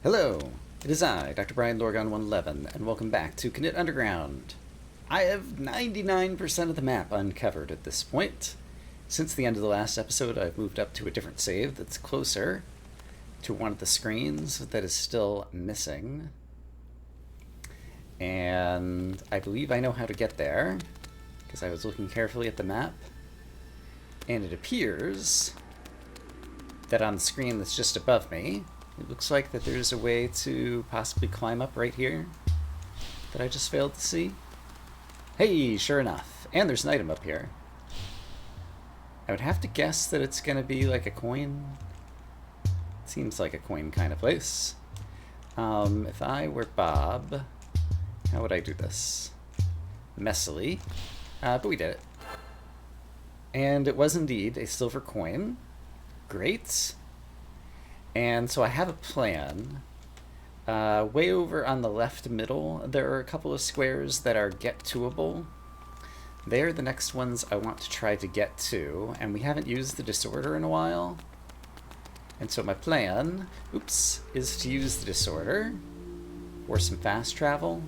Hello, it is I, Dr. Brian Lorgon 111, and welcome back to Knytt Underground. I have 99% of the map uncovered at this point. Since the end of the last episode, I've moved up to a different save that's closer to one of the screens that is still missing. And I believe I know how to get there, because I was looking carefully at the map. And it appears that on the screen that's just above me, it looks like that there's a way to possibly climb up right here that I just failed to see. Hey, sure enough. And there's an item up here. I would have to guess that it's going to be like a coin. It seems like a coin kind of place. If I were Bob, how would I do this? Messily. But we did it. And it was indeed a silver coin. Great. And so I have a plan. Way over on the left middle, there are a couple of squares that are get-toable. They're the next ones I want to try to get to, and we haven't used the disorder in a while. And so my plan, is to use the disorder for some fast travel.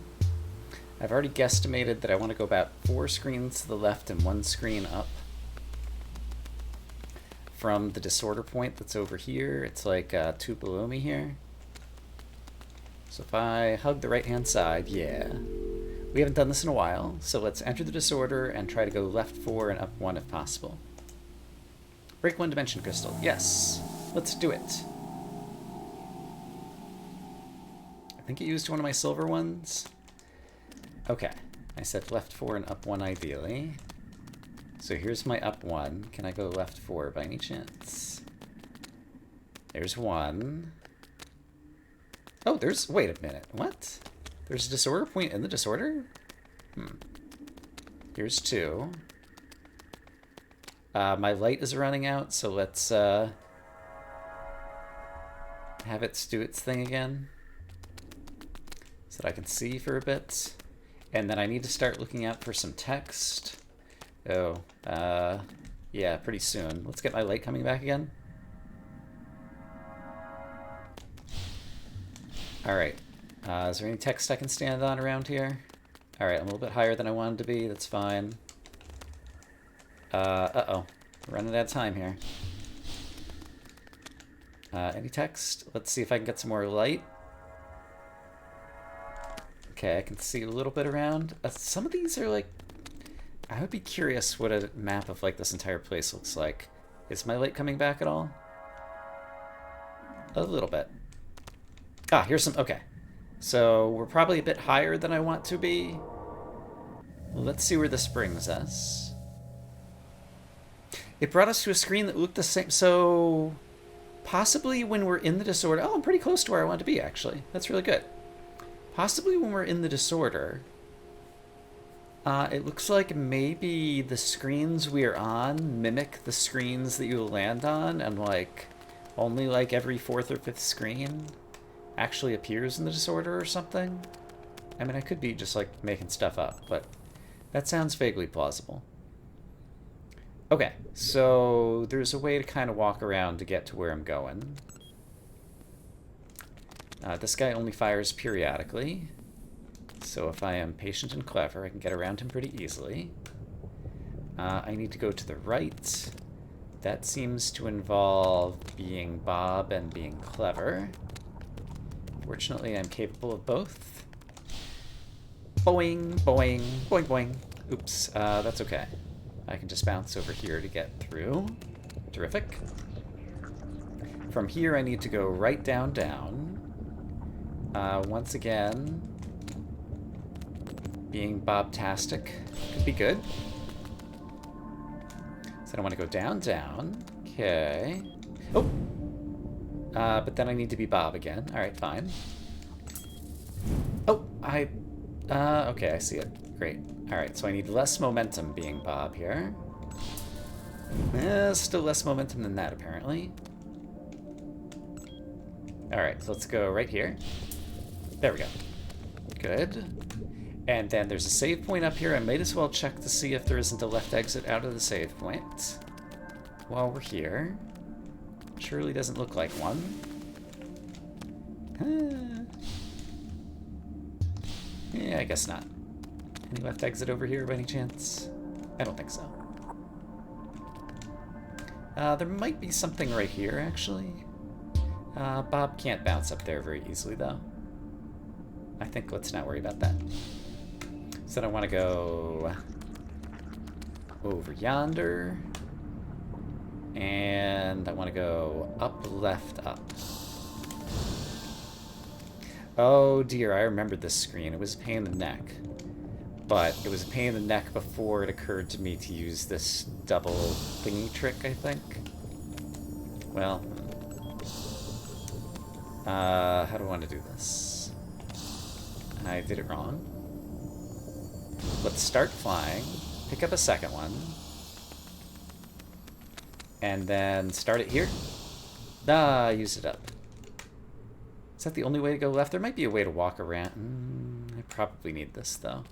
I've already guesstimated that I want to go about 4 screens to the left and 1 screen up from the disorder point that's over here. It's like 2 below me here. So if I hug the right-hand side, yeah. We haven't done this in a while, so let's enter the disorder and try to go left 4 and up 1 if possible. Break 1 dimension crystal. Yes. Let's do it. I think it used one of my silver ones. Okay. I said left 4 and up 1 ideally. So here's my up 1. Can I go left 4 by any chance? There's 1. Oh, there's... Wait a minute. What? There's a disorder point in the disorder? Here's 2. My light is running out, so let's have it do its thing again. So that I can see for a bit. And then I need to start looking out for some text. Oh, yeah, pretty soon. Let's get my light coming back again. Alright. Is there any text I can stand on around here? Alright, I'm a little bit higher than I wanted to be. That's fine. Uh-oh. We're running out of time here. Any text? Let's see if I can get some more light. Okay, I can see a little bit around. Some of these are like... I would be curious what a map of like this entire place looks like. Is my light coming back at all? A little bit. Ah, here's some... Okay. So we're probably a bit higher than I want to be. Let's see where this brings us. It brought us to a screen that looked the same. So possibly when we're in the disorder... Oh, I'm pretty close to where I want to be, actually. That's really good. Possibly when we're in the disorder... it looks like maybe the screens we're on mimic the screens that you land on, and like only like every 4th or 5th screen actually appears in the disorder or something. I mean, I could be just like making stuff up, but that sounds vaguely plausible. Okay, so there's a way to kind of walk around to get to where I'm going. This guy only fires periodically. So if I am patient and clever, I can get around him pretty easily. I need to go to the right. That seems to involve being Bob and being clever. Fortunately, I'm capable of both. Boing, boing, boing, boing. Oops, that's okay. I can just bounce over here to get through. Terrific. From here, I need to go right down, down. Once again... Being Bob-tastic could be good. So I want to go down, down. Okay. Oh! But then I need to be Bob again. Alright, fine. Oh, okay, I see it. Great. Alright, so I need less momentum being Bob here. Still less momentum than that, apparently. Alright, so let's go right here. There we go. Good. And then there's a save point up here. I might as well check to see if there isn't a left exit out of the save point while we're here. Surely doesn't look like one. Yeah, I guess not. Any left exit over here by any chance? I don't think so. There might be something right here, actually. Bob can't bounce up there very easily, though. I think let's not worry about that. So then I want to go over yonder. And I want to go up, left, up. Oh dear, I remembered this screen. It was a pain in the neck. But it was a pain in the neck before it occurred to me to use this double thingy trick, I think. Well, how do I want to do this? I did it wrong. Let's start flying, pick up a second one, and then start it here. Use it up. Is that the only way to go left? There might be a way to walk around. I probably need this, though.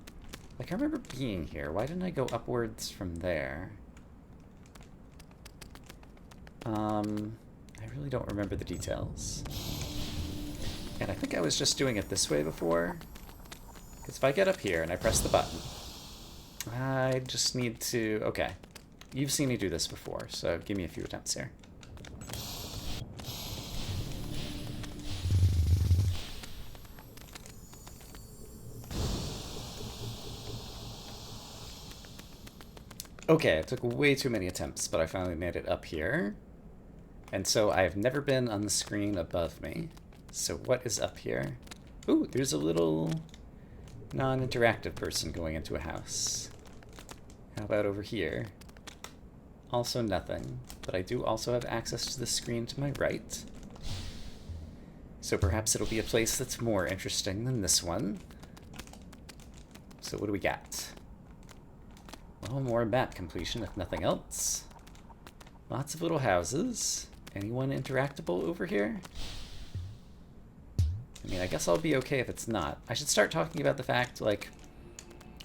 Like, I remember being here. Why didn't I go upwards from there? I really don't remember the details. And I think I was just doing it this way before. Because if I get up here and I press the button, I just need to... Okay. You've seen me do this before, so give me a few attempts here. Okay, it took way too many attempts, but I finally made it up here. And so I've never been on the screen above me. So what is up here? Ooh, there's a little non-interactive person going into a house. How about over here? Also nothing, but I do also have access to the screen to my right. So perhaps it'll be a place that's more interesting than this one. So what do we got? Well, more map completion, if nothing else. Lots of little houses. Anyone interactable over here? I mean, I guess I'll be okay if it's not. I should start talking about the fact, like,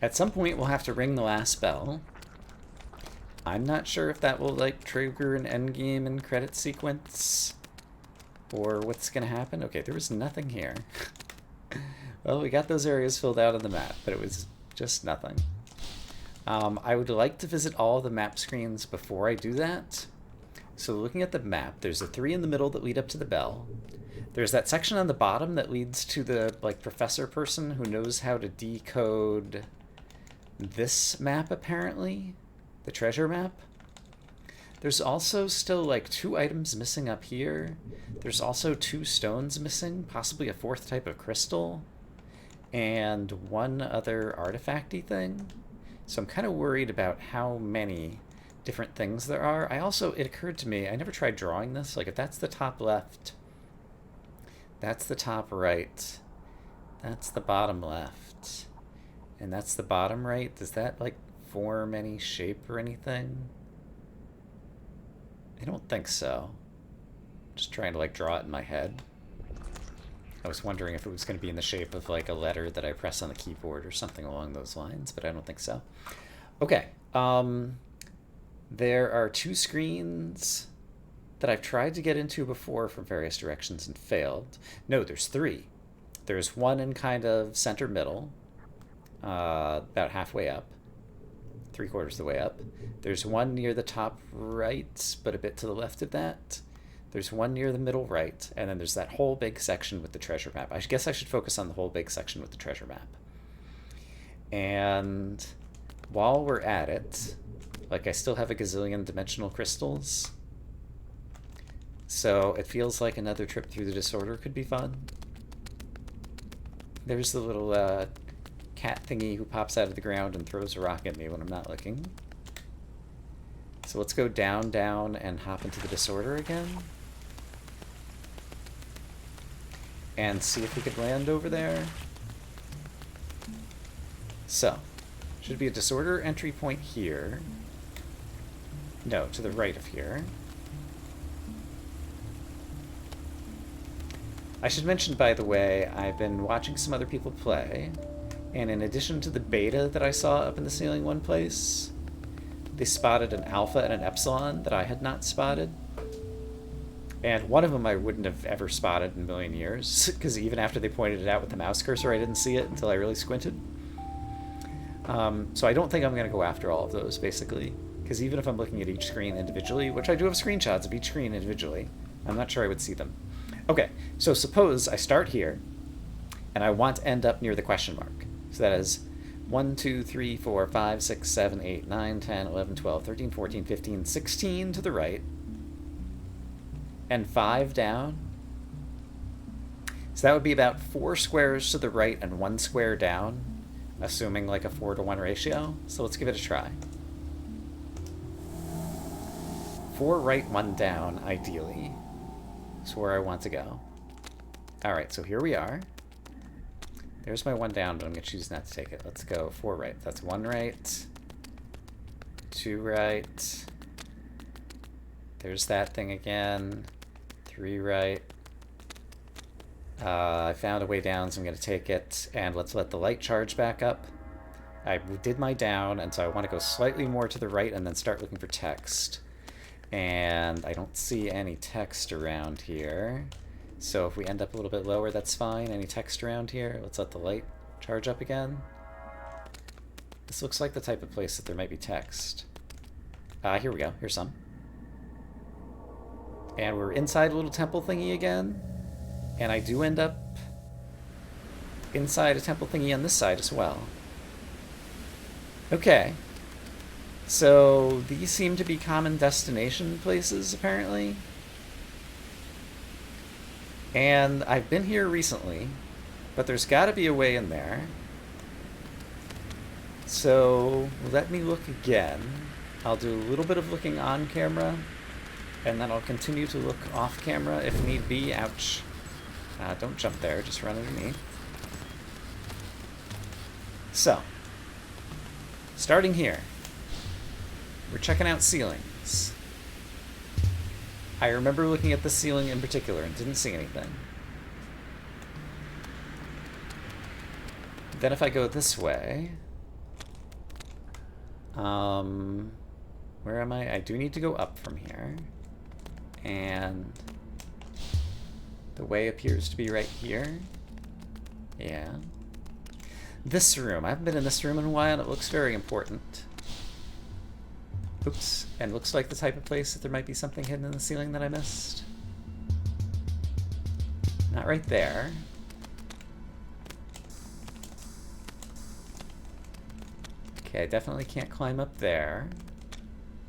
at some point we'll have to ring the last bell. I'm not sure if that will, like, trigger an endgame and credit sequence, or what's gonna happen. Okay, there was nothing here. Well, we got those areas filled out on the map, but it was just nothing. I would like to visit all of the map screens before I do that. So looking at the map, there's the 3 in the middle that lead up to the bell. There's that section on the bottom that leads to the, like, professor person who knows how to decode this map, apparently. The treasure map. There's also still, like, 2 items missing up here. There's also 2 stones missing, possibly a 4th type of crystal, and 1 other artifacty thing. So I'm kind of worried about how many different things there are. It occurred to me, I never tried drawing this. Like, if that's the top left, that's the top right, that's the bottom left, and that's the bottom right, does that, like, form any shape or anything? I don't think so. Just trying to, like, draw it in my head. I was wondering if it was going to be in the shape of, like, a letter that I press on the keyboard or something along those lines, but I don't think so. Okay. There are 2 screens that I've tried to get into before from various directions and failed. No, there's 3. There's one in kind of center middle, about halfway up, 3/4 of the way up. There's one near the top right, but a bit to the left of that. There's one near the middle right, and then there's that whole big section with the treasure map. I guess I should focus on the whole big section with the treasure map. And while we're at it, like, I still have a gazillion dimensional crystals, so it feels like another trip through the disorder could be fun. There's the little cat thingy who pops out of the ground and throws a rock at me when I'm not looking. So let's go down, down, and hop into the disorder again. And see if we could land over there. So, should be a disorder entry point here. No, to the right of here. I should mention, by the way, I've been watching some other people play, and in addition to the beta that I saw up in the ceiling one place, they spotted an alpha and an epsilon that I had not spotted. And one of them I wouldn't have ever spotted in a million years, because even after they pointed it out with the mouse cursor, I didn't see it until I really squinted. So I don't think I'm going to go after all of those, basically. Because even if I'm looking at each screen individually, which I do have screenshots of each screen individually, I'm not sure I would see them. Okay, so suppose I start here, and I want to end up near the question mark. So that is 1, 2, 3, 4, 5, 6, 7, 8, 9, 10, 11, 12, 13, 14, 15, 16 to the right, and 5 down. So that would be about 4 squares to the right and 1 square down, assuming like a 4-to-1 ratio. So let's give it a try. 4 right, 1 down, ideally. Is where I want to go. Alright, so here we are. There's my 1 down, but I'm going to choose not to take it. Let's go 4 right. That's 1 right. 2 right. There's that thing again. 3 right. I found a way down, so I'm going to take it. And let's let the light charge back up. I did my down, and so I want to go slightly more to the right and then start looking for text. And I don't see any text around here. So if we end up a little bit lower, that's fine. Any text around here? Let's let the light charge up again. This looks like the type of place that there might be text. Here we go. Here's some. And we're inside a little temple thingy again. And I do end up inside a temple thingy on this side as well. Okay. So these seem to be common destination places, apparently. And I've been here recently, but there's got to be a way in there. So let me look again. I'll do a little bit of looking on camera, and then I'll continue to look off camera if need be. Ouch. Don't jump there, just run underneath. So, starting here, we're checking out ceilings. I remember looking at the ceiling in particular and didn't see anything. Then if I go this way, where am I? I do need to go up from here. And the way appears to be right here. Yeah. This room. I haven't been in this room in a while. It looks very important. Oops. And looks like the type of place that there might be something hidden in the ceiling that I missed. Not right there. Okay, I definitely can't climb up there.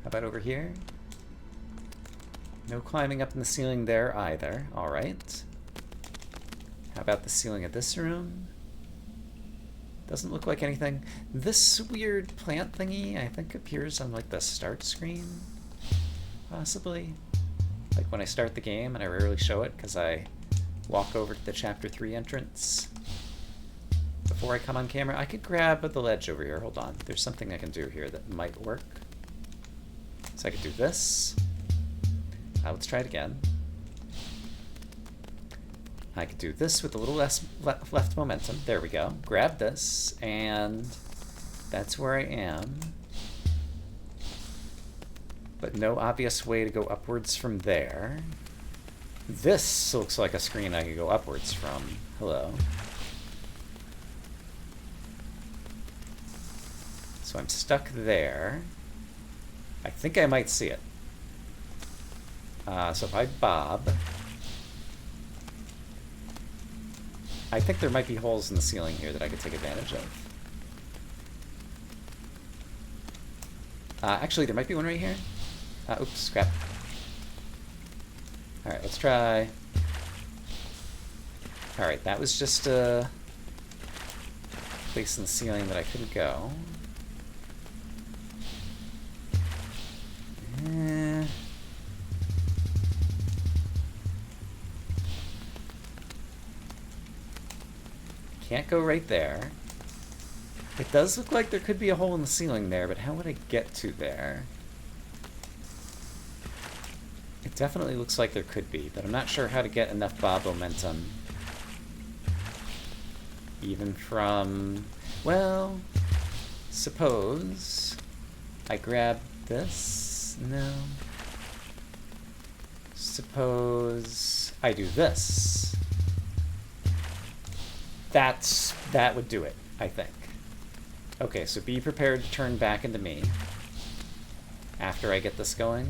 How about over here? No climbing up in the ceiling there either. Alright. How about the ceiling of this room? Doesn't look like anything. This weird plant thingy, I think, appears on like the start screen, possibly. Like when I start the game, and I rarely show it because I walk over to the Chapter 3 entrance before I come on camera. I could grab the ledge over here. Hold on. There's something I can do here that might work. So I could do this. Let's try it again. I could do this with a little less left momentum. There we go. Grab this, and that's where I am. But no obvious way to go upwards from there. This looks like a screen I could go upwards from. Hello. So I'm stuck there. I think I might see it. So if I bob... I think there might be holes in the ceiling here that I could take advantage of. Actually, there might be one right here. Oops, crap. Alright, let's try. Alright, that was just a place in the ceiling that I couldn't go. Can't go right there. It does look like there could be a hole in the ceiling there, but how would I get to there? It definitely looks like there could be, but I'm not sure how to get enough bob momentum. Even from... Well, suppose I grab this? No. suppose I do this. That would do it, I think. Okay, so be prepared to turn back into me after I get this going.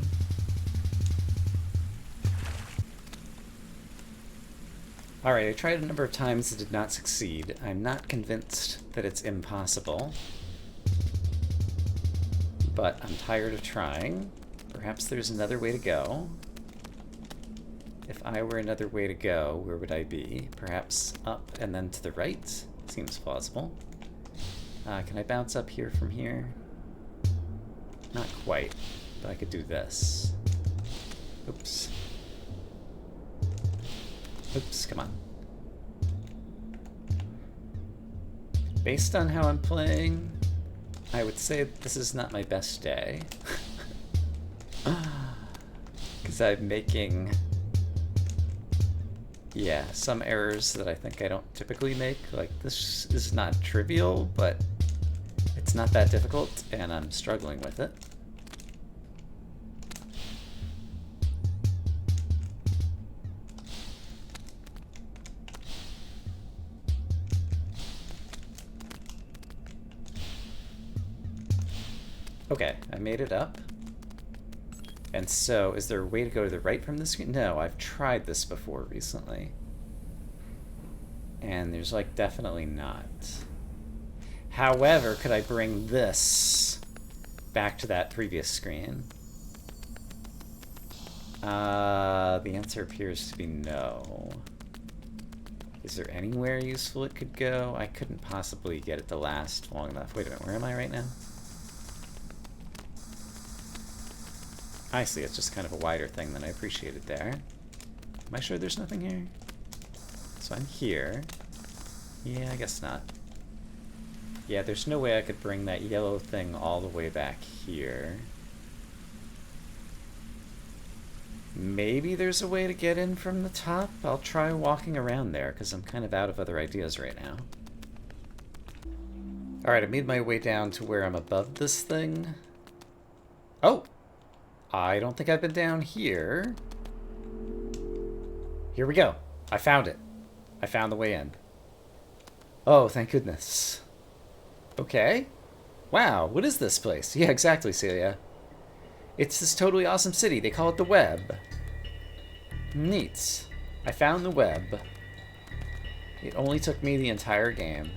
Alright, I tried a number of times and did not succeed. I'm not convinced that it's impossible, but I'm tired of trying. Perhaps there's another way to go. If I were another way to go, where would I be? Perhaps up and then to the right? Seems plausible. Can I bounce up here from here? Not quite, but I could do this. Oops. Oops, come on. Based on how I'm playing, I would say this is not my best day. Because I'm making, yeah, some errors that I think I don't typically make. Like, this is not trivial, but it's not that difficult, and I'm struggling with it. Okay, I made it up. And so, is there a way to go to the right from the screen? No, I've tried this before recently. And there's, like, definitely not. However, could I bring this back to that previous screen? The answer appears to be no. Is there anywhere useful it could go? I couldn't possibly get it to last long enough. Wait a minute, where am I right now? I see, it's just kind of a wider thing than I appreciated there. Am I sure there's nothing here? So I'm here. Yeah, I guess not. Yeah, there's no way I could bring that yellow thing all the way back here. Maybe there's a way to get in from the top? I'll try walking around there, because I'm kind of out of other ideas right now. Alright, I made my way down to where I'm above this thing. Oh! I don't think I've been down here. Here we go. I found it. I found the way in. Oh, thank goodness. Okay. Wow, what is this place? Yeah, exactly, Celia. It's this totally awesome city. They call it the Web. Neat. I found the Web. It only took me the entire game.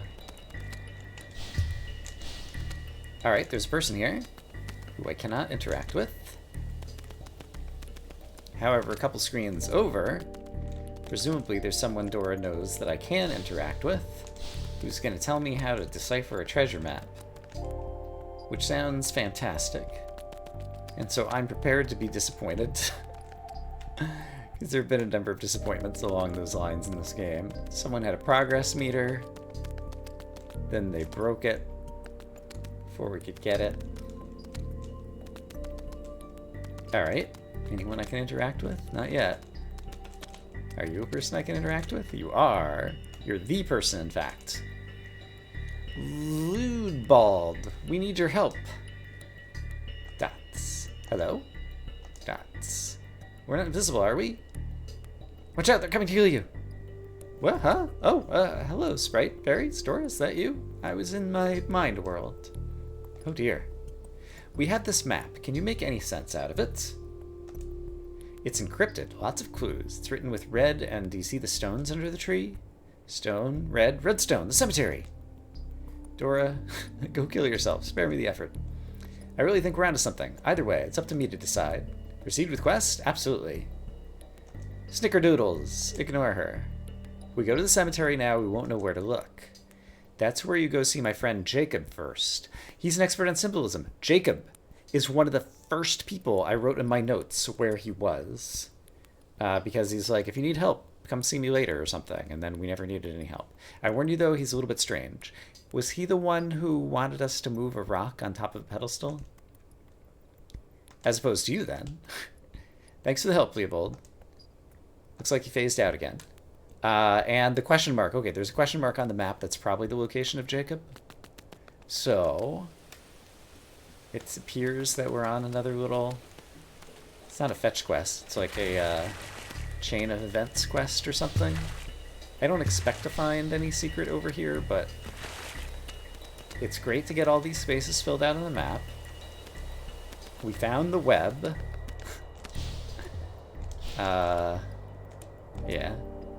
Alright, there's a person here who I cannot interact with. However, a couple screens over, presumably there's someone Dora knows that I can interact with, who's going to tell me how to decipher a treasure map. Which sounds fantastic. And so I'm prepared to be disappointed. Because there have been a number of disappointments along those lines in this game. Someone had a progress meter, then they broke it before we could get it. Alright. Anyone I can interact with? Not yet. Are you a person I can interact with? You are. You're the person, in fact. Ludbald, we need your help. Dots. Hello? Dots. We're not invisible, are we? Watch out, they're coming to kill you. What, huh? Oh, hello, Sprite. Fairy, Dora, is that you? I was in my mind world. Oh dear. We have this map. Can you make any sense out of it? It's encrypted. Lots of clues. It's written with red, and do you see the stones under the tree? Stone, red, redstone, the cemetery. Dora, go kill yourself. Spare me the effort. I really think we're onto something. Either way, it's up to me to decide. Proceed with quest? Absolutely. Snickerdoodles. Ignore her. If we go to the cemetery now, we won't know where to look. That's where you go see my friend Jacob first. He's an expert on symbolism. Jacob is one of the first people I wrote in my notes where he was. Because he's like, if you need help, come see me later or something. And then we never needed any help. I warn you, though, he's a little bit strange. Was he the one who wanted us to move a rock on top of a pedestal? As opposed to you, then. Thanks for the help, Leopold. Looks like he phased out again. And the question mark. Okay, there's a question mark on the map. That's probably the location of Jacob. So it appears that we're on another little It's not a fetch quest. It's like a chain of events quest or something. I don't expect to find any secret over here, but it's great to get all these spaces filled out on the map. We found the web. Yeah.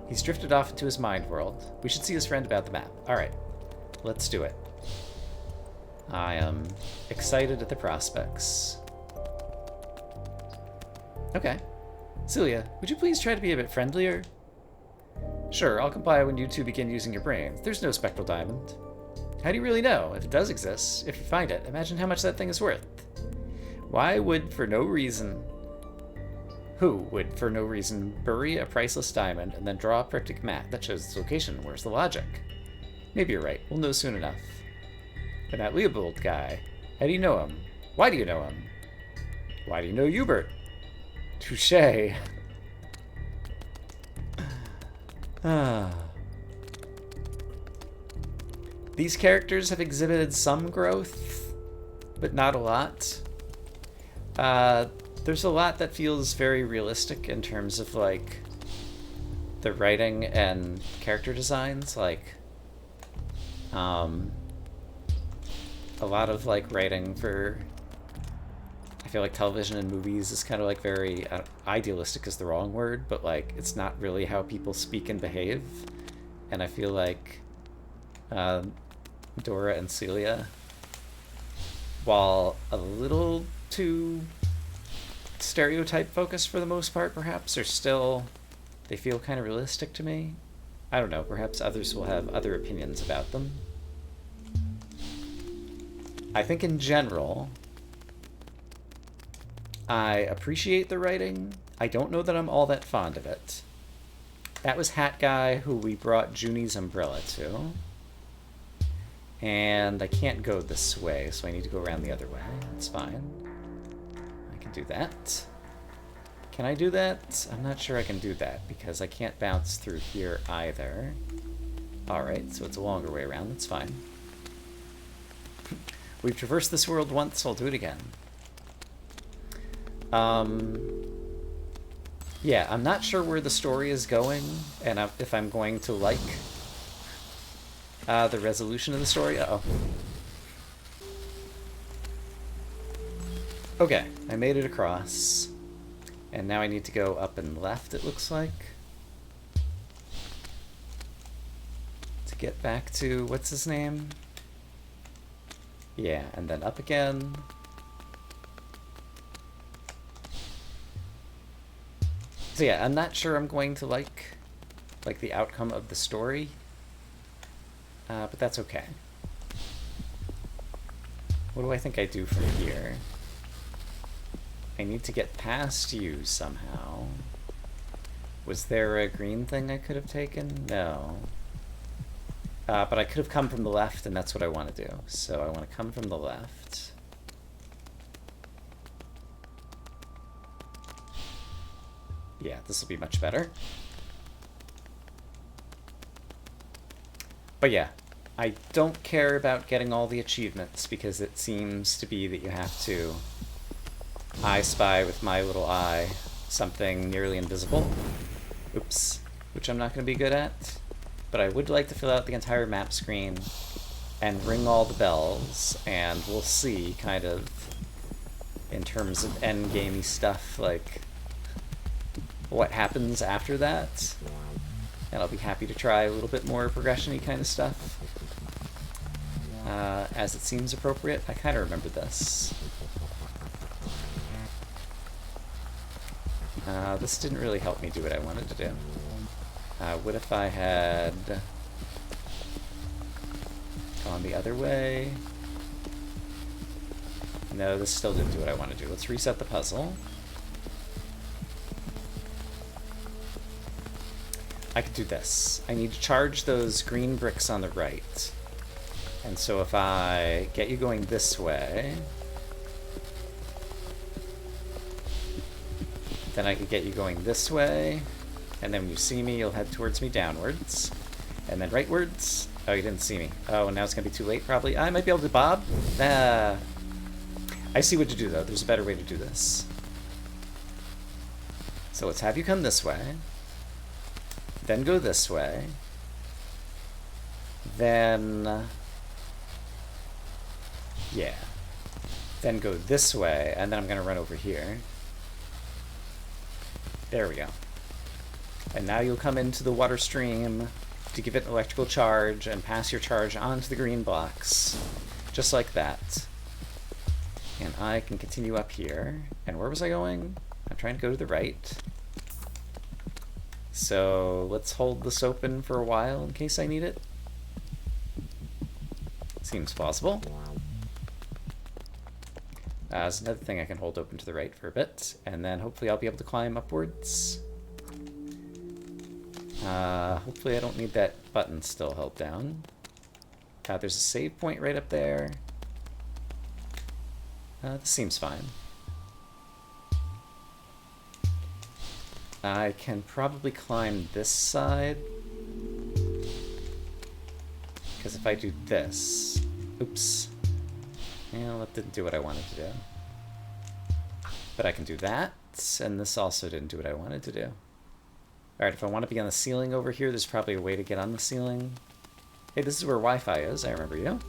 He's drifted off into his mind world. We should see his friend about the map. Alright. Let's do it. I am excited at the prospects. Okay. Celia, would you please try to be a bit friendlier? Sure, I'll comply when you two begin using your brains. There's no spectral diamond. How do you really know? If it does exist, if you find it, imagine how much that thing is worth. Why would, for no reason... Who would, for no reason, bury a priceless diamond and then draw a cryptic map that shows its location? Where's the logic? Maybe you're right. We'll know soon enough. But that Leopold guy, how do you know him? Why do you know him? Why do you know Hubert? Touché. These characters have exhibited some growth, but not a lot. There's a lot that feels very realistic in terms of, like, the writing and character designs. Like, a lot of, like, writing for, I feel like television and movies is kind of, like, very, idealistic is the wrong word, but, like, it's not really how people speak and behave. And I feel like Dora and Celia, while a little too stereotype focused for the most part, perhaps, are still, they feel kind of realistic to me. I don't know, perhaps others will have other opinions about them. I think in general, I appreciate the writing. I don't know that I'm all that fond of it. That was Hat Guy, who we brought Junie's umbrella to. And I can't go this way, so I need to go around the other way. That's fine. I can do that. Can I do that? I'm not sure I can do that, because I can't bounce through here either. Alright, so it's a longer way around. That's fine. We've traversed this world once, so I'll do it again. Yeah, I'm not sure where the story is going, and if I'm going to like the resolution of the story. Uh-oh. Okay, I made it across. And now I need to go up and left, it looks like. To get back to, what's his name? Yeah, and then up again. So yeah, I'm not sure I'm going to like the outcome of the story. But that's okay. What do I think I do from here? I need to get past you somehow. Was there a green thing I could have taken? No. But I could have come from the left, and that's what I want to do. So I want to come from the left. Yeah, this will be much better. But yeah, I don't care about getting all the achievements, because it seems to be that you have to I spy with my little eye something nearly invisible. Oops. Which I'm not going to be good at. But I would like to fill out the entire map screen and ring all the bells, and we'll see, kind of, in terms of endgamey stuff, like, what happens after that. And I'll be happy to try a little bit more progression-y kind of stuff. As it seems appropriate. I kind of remember this. This didn't really help me do what I wanted to do. What if I had gone the other way? No, this still didn't do what I want to do. Let's reset the puzzle. I could do this. I need to charge those green bricks on the right. And so if I get you going this way, then I could get you going this way, and then when you see me, you'll head towards me downwards. And then rightwards. Oh, you didn't see me. Oh, now it's going to be too late, probably. I might be able to bob. I see what to do, though. There's a better way to do this. So let's have you come this way. Then go this way. Then... yeah. Then go this way, and then I'm going to run over here. There we go. And now you'll come into the water stream to give it an electrical charge and pass your charge onto the green blocks. Just like that. And I can continue up here. And where was I going? I'm trying to go to the right. So let's hold this open for a while in case I need it. Seems plausible. There's another thing I can hold open to the right for a bit, and then hopefully I'll be able to climb upwards. Hopefully I don't need that button still held down. There's a save point right up there. This seems fine. I can probably climb this side. Because if I do this... oops. Well, that didn't do what I wanted to do. But I can do that, and this also didn't do what I wanted to do. Alright, if I want to be on the ceiling over here, there's probably a way to get on the ceiling. Hey, this is where Wi-Fi is, I remember you.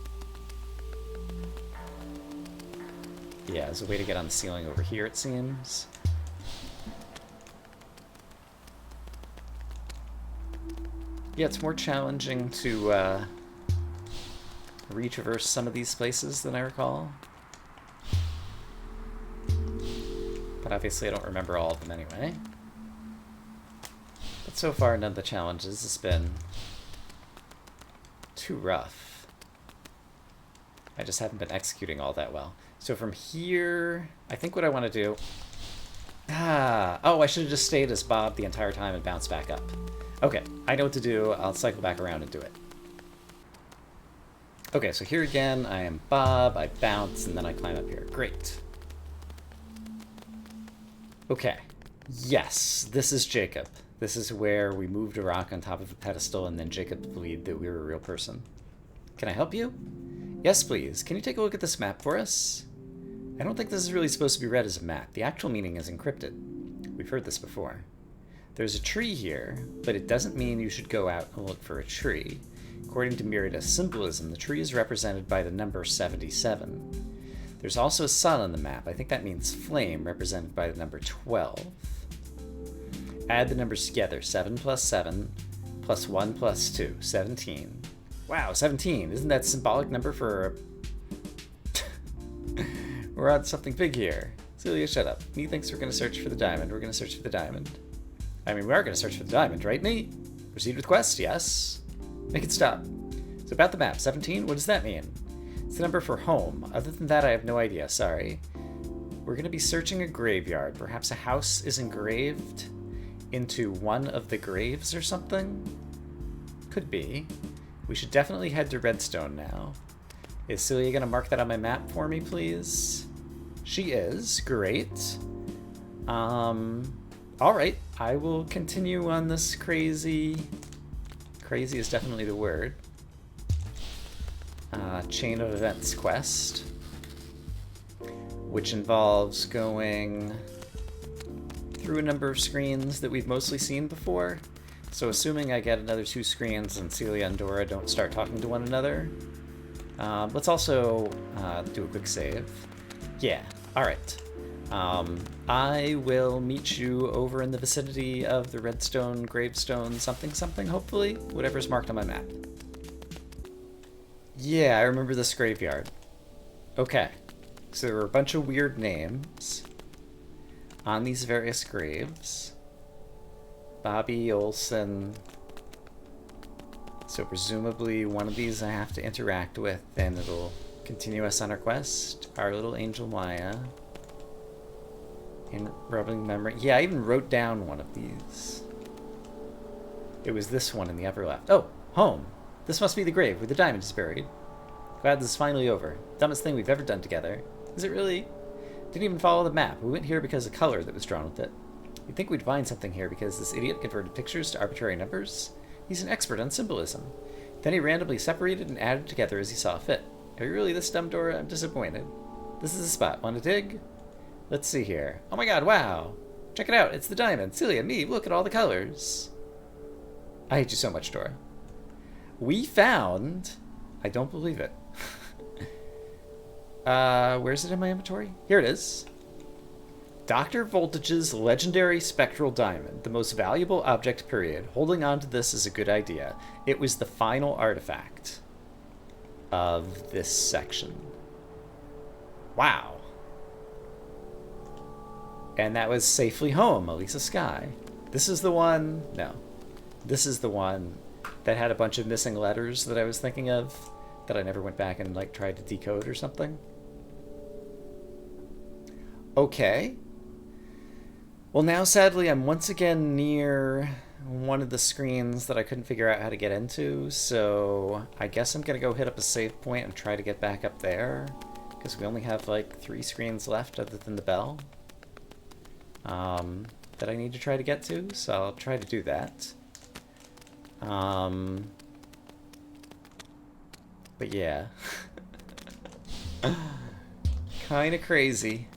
Yeah, there's a way to get on the ceiling over here, it seems. Yeah, it's more challenging to retraverse some of these places than I recall. But obviously I don't remember all of them anyway. But so far none of the challenges has been too rough. I just haven't been executing all that well. So from here, I think what I want to do... oh, I should have just stayed as Bob the entire time and bounced back up. Okay, I know what to do. I'll cycle back around and do it. Okay, so here again, I am Bob, I bounce, and then I climb up here. Great. Okay. Yes, this is Jacob. This is where we moved a rock on top of a pedestal, and then Jacob believed that we were a real person. Can I help you? Yes, please. Can you take a look at this map for us? I don't think this is really supposed to be read as a map. The actual meaning is encrypted. We've heard this before. There's a tree here, but it doesn't mean you should go out and look for a tree. According to Mirror's symbolism, the tree is represented by the number 77. There's also a sun on the map. I think that means flame, represented by the number 12. Add the numbers together. 7 plus 7 plus 1 plus 2. 17. Wow, 17. Isn't that a symbolic number for a... We're on something big here. Celia, shut up. Nee thinks we're going to search for the diamond. We're going to search for the diamond. I mean, we are going to search for the diamond, right, Nee? Proceed with quest, yes. Make it stop. So about the map, 17, what does that mean? It's the number for home. Other than that, I have no idea, sorry. We're going to be searching a graveyard. Perhaps a house is engraved into one of the graves or something? Could be. We should definitely head to Redstone now. Is Celia going to mark that on my map for me, please? She is. Great. Alright, I will continue on this crazy... Crazy is definitely the word. Chain of Events quest. Which involves going through a number of screens that we've mostly seen before. So assuming I get another 2 screens and Celia and Dora don't start talking to one another. Let's also do a quick save. Yeah, alright. I will meet you over in the vicinity of the redstone, gravestone, something something, hopefully. Whatever's marked on my map. Yeah, I remember this graveyard. Okay. So there were a bunch of weird names on these various graves. Bobby, Olson. So presumably one of these I have to interact with, and it'll continue us on our quest. Our little angel Maya. In rubbing memory. Yeah, I even wrote down one of these. It was this one in the upper left. Oh, home. This must be the grave where the diamond is buried. Glad this is finally over. Dumbest thing we've ever done together. Is it really? Didn't even follow the map. We went here because of the color that was drawn with it. You'd think we'd find something here because this idiot converted pictures to arbitrary numbers. He's an expert on symbolism. Then he randomly separated and added together as he saw fit. Are you really this dumb, Dora? I'm disappointed. This is the spot. Want to dig? Let's see here. Oh my god, wow! Check it out. It's the diamond. Celia, me, look at all the colors. I hate you so much, Dora. We found... I don't believe it. Where's it in my inventory? Here it is. Dr. Voltage's legendary spectral diamond. The most valuable object, period. Holding on to this is a good idea. It was the final artifact of this section. Wow. And that was safely home, Elisa Sky. This is the one... No. This is the one that had a bunch of missing letters that I was thinking of that I never went back and, like, tried to decode or something. Okay. Well, now, sadly, I'm once again near one of the screens that I couldn't figure out how to get into, so I guess I'm going to go hit up a save point and try to get back up there, because we only have, like, 3 screens left other than the bell that I need to try to get to, so I'll try to do that. But yeah. Kind of crazy.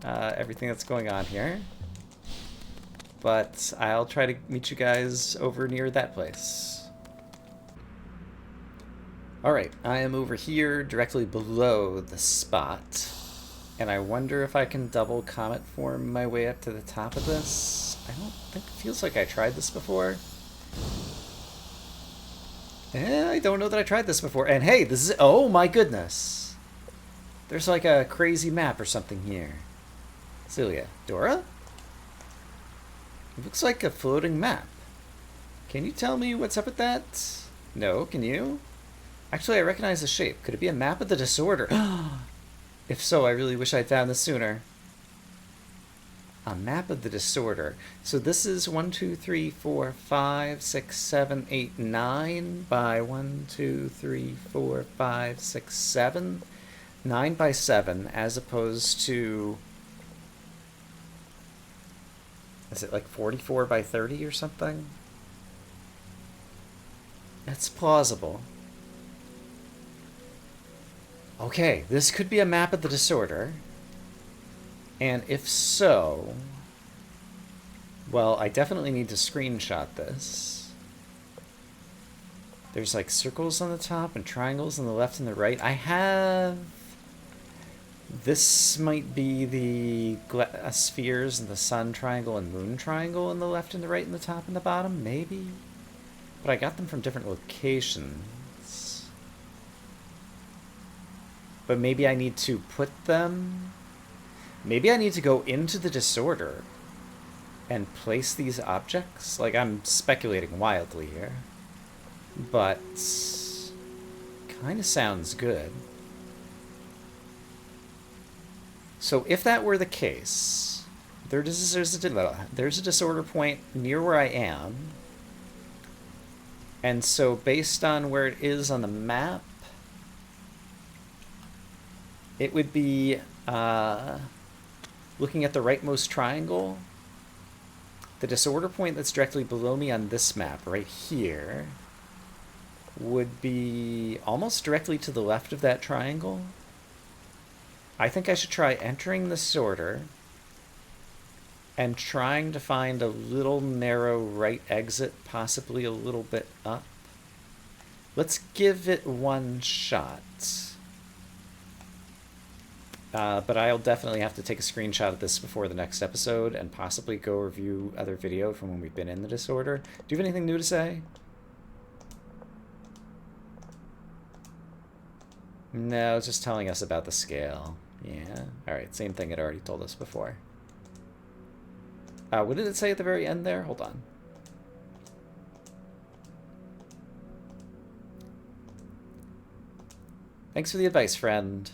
Everything that's going on here. But I'll try to meet you guys over near that place. Alright, I am over here directly below the spot. And I wonder if I can double comet form my way up to the top of this. I don't think it feels like I tried this before. I don't know that I tried this before. And hey, this is... Oh my goodness. There's like a crazy map or something here. Celia. Dora? It looks like a floating map. Can you tell me what's up with that? No, can you? Actually, I recognize the shape. Could it be a map of the disorder? If so, I really wish I'd found this sooner. A map of the disorder. So this is 1, 2, 3, 4, 5, 6, 7, 8, 9 by 1, 2, 3, 4, 5, 6, 7. 9 by 7, as opposed to... Is it like 44 by 30 or something? That's plausible. Okay, this could be a map of the disorder. And if so... Well, I definitely need to screenshot this. There's like circles on the top and triangles on the left and the right. I have... This might be the spheres and the sun triangle and moon triangle on the left and the right and the top and the bottom, maybe? But I got them from different locations. But maybe I need to put them... Maybe I need to go into the disorder and place these objects? Like, I'm speculating wildly here. But... kind of sounds good. So if that were the case, there's a disorder point near where I am. And so based on where it is on the map, it would be looking at the rightmost triangle. The disorder point that's directly below me on this map, right here, would be almost directly to the left of that triangle. I think I should try entering the disorder and trying to find a little narrow right exit, possibly a little bit up. Let's give it one shot. But I'll definitely have to take a screenshot of this before the next episode and possibly go review other video from when we've been in the disorder. Do you have anything new to say? No, it's just telling us about the scale. Yeah. Alright, same thing it already told us before. What did it say at the very end there? Hold on. Thanks for the advice, friend.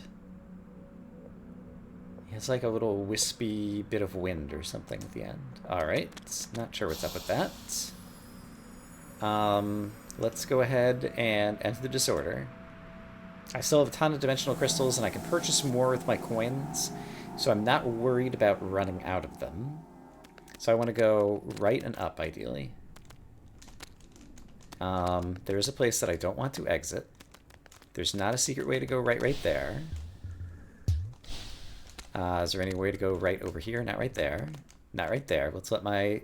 It's like a little wispy bit of wind or something at the end. Alright, not sure what's up with that. Let's go ahead and enter the disorder. I still have a ton of dimensional crystals, and I can purchase more with my coins, so I'm not worried about running out of them. So I want to go right and up, ideally. There's a place that I don't want to exit. There's not a secret way to go right there. Is there any way to go right over here? Not right there. Not right there. Let's let my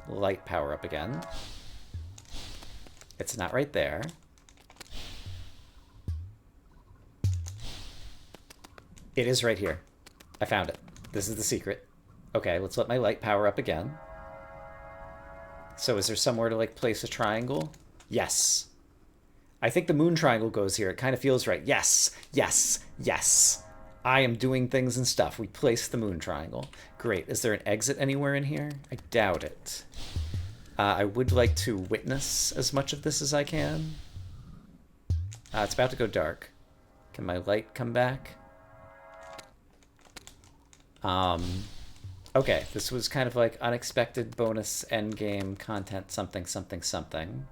light power up again. It's not right there. It is right here. I found it. This is the secret. Okay, let's let my light power up again. So is there somewhere to like place a triangle? Yes. I think the moon triangle goes here. It kind of feels right. Yes, yes, yes. I am doing things and stuff. We placed the moon triangle. Great. Is there an exit anywhere in here? I doubt it. I would like to witness as much of this as I can. It's about to go dark. Can my light come back? Okay, this was kind of like unexpected bonus endgame content something something something.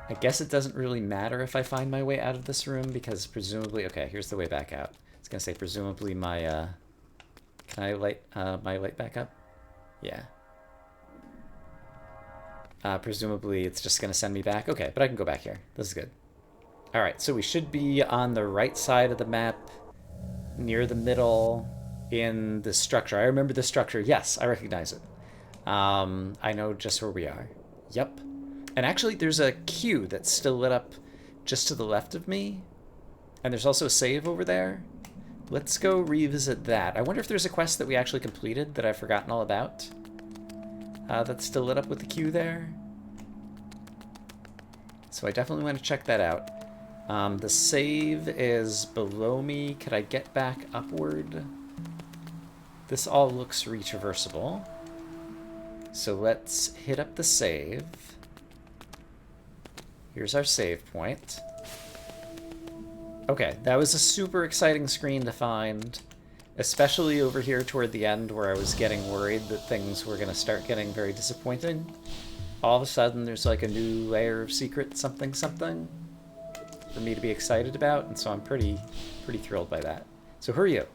I guess it doesn't really matter if I find my way out of this room because presumably... Okay, here's the way back out. I was going to say presumably my... Can I light my light back up? Yeah. Presumably it's just going to send me back. Okay, but I can go back here. This is good. Alright, so we should be on the right side of the map, near the middle, in the structure. I remember the structure. Yes, I recognize it. I know just where we are. Yep. And actually, there's a queue that's still lit up just to the left of me. And there's also a save over there. Let's go revisit that. I wonder if there's a quest that we actually completed that I've forgotten all about. That's still lit up with the queue there. So I definitely want to check that out. The save is below me. Could I get back upward? This all looks retraversable. So let's hit up the save. Here's our save point. Okay, that was a super exciting screen to find, especially over here toward the end where I was getting worried that things were going to start getting very disappointing. All of a sudden, there's like a new layer of secret something something for me to be excited about, and so I'm pretty thrilled by that. So who are you?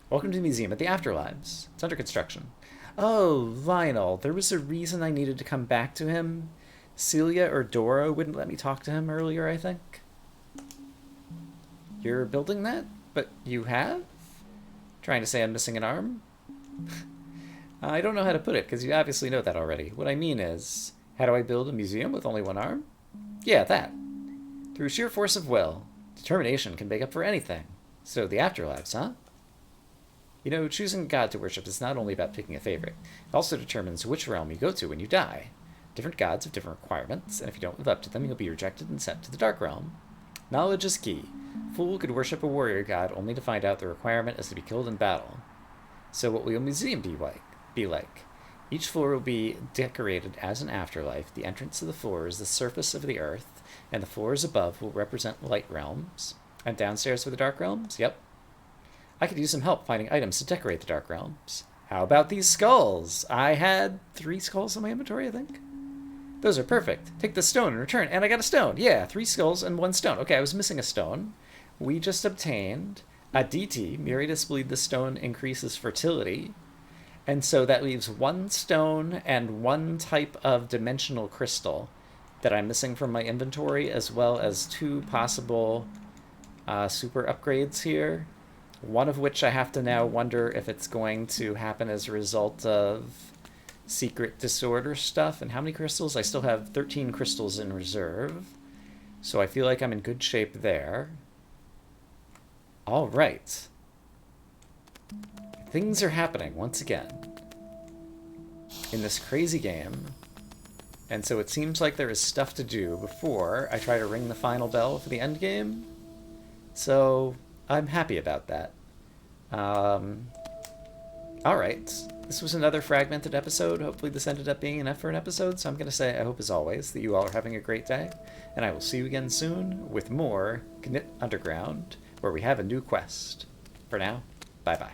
Welcome to the museum at the Afterlives. It's under construction. Oh, Lionel, there was a reason I needed to come back to him. Celia or Dora wouldn't let me talk to him earlier, I think. You're building that? But you have? Trying to say I'm missing an arm? I don't know how to put it, because you obviously know that already. What I mean is, how do I build a museum with only one arm? Yeah, that. Through sheer force of will, determination can make up for anything. So the afterlives, huh? You know, choosing God to worship is not only about picking a favorite. It also determines which realm you go to when you die. Different gods have different requirements, and if you don't live up to them, you'll be rejected and sent to the Dark Realm. Knowledge is key. A fool could worship a warrior god only to find out the requirement is to be killed in battle. So what will your museum be like? Each floor will be decorated as an afterlife. The entrance to the floor is the surface of the earth, and the floors above will represent light realms. And downstairs for the Dark Realms? Yep. I could use some help finding items to decorate the Dark Realms. How about these skulls? I had 3 skulls in my inventory, I think. Those are perfect. Take the stone and return. And I got a stone. Yeah, 3 skulls and 1 stone. Okay, I was missing a stone. We just obtained Aditi. Miridas believed the stone increases fertility. And so that leaves 1 stone and 1 type of dimensional crystal that I'm missing from my inventory, as well as 2 possible super upgrades here. One of which I have to now wonder if it's going to happen as a result of secret disorder stuff. And how many crystals? I still have 13 crystals in reserve. So I feel like I'm in good shape there. All right. Things are happening once again in this crazy game. And so it seems like there is stuff to do before I try to ring the final bell for the end game. So I'm happy about that. Alright. This was another fragmented episode. Hopefully this ended up being enough for an episode. So I'm going to say I hope, as always, that you all are having a great day. And I will see you again soon with more Knytt Underground, where we have a new quest. For now, bye-bye.